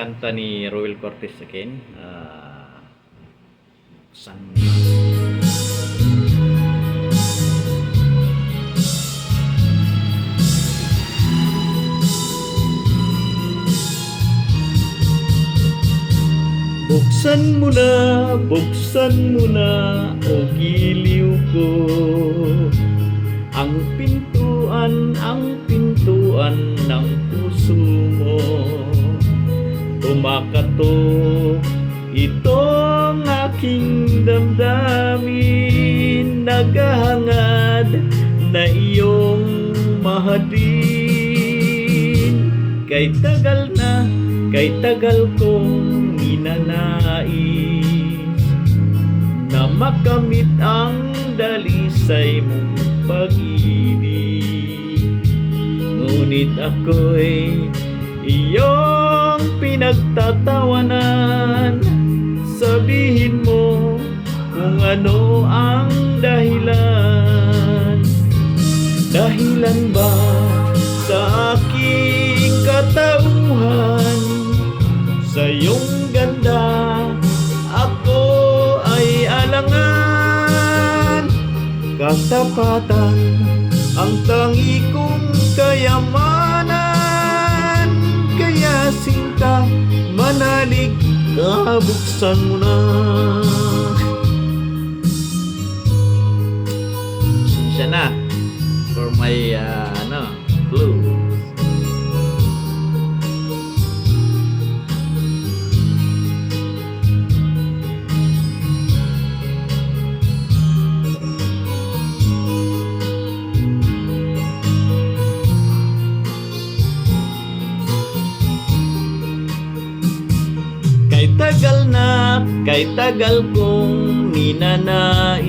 kanta ni Roel Cortez again. San buksan mo na, o giliw ko, ang pintuan ng puso mo. Kumakatok itong aking damdamin, naghahangad na iyong mahalin. Kay tagal kong ninanais na makamit ang dalisay mong pag-ibig. Ngunit ako'y iyong pinagtatawanan. Sabihin mo kung ano ang dahilan. Dahilan ba sa aking katauhan, sa iyong ganda ako ay alangan? Katapatan ang tangi kong kayamanan, kaya sinta, manalig ka, buksan mo na. Siya na for my blues. Kay tagal kong ninanais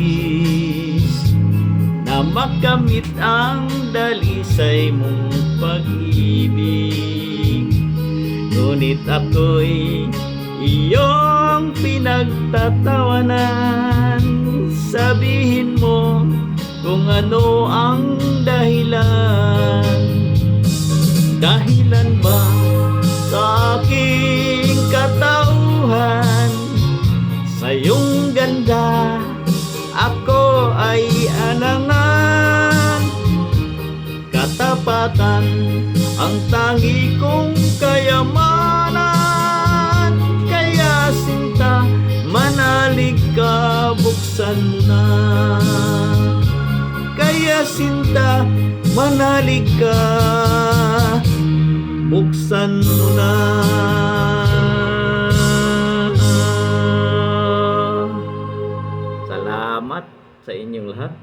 na makamit ang dalisay mong pag-ibig. Ngunit ako'y iyong pinagtatawanan. Sabihin mo kung ano ang dahilan. Dahilan ba sa aking katauhan, sa iyong ganda ako ay alangan? Katapatan ang tangi kong kayamanan, kaya sinta, manalig ka, buksan mo na. Kaya sinta, manalig ka, buksan mo na. Salamat sa inyong lahat.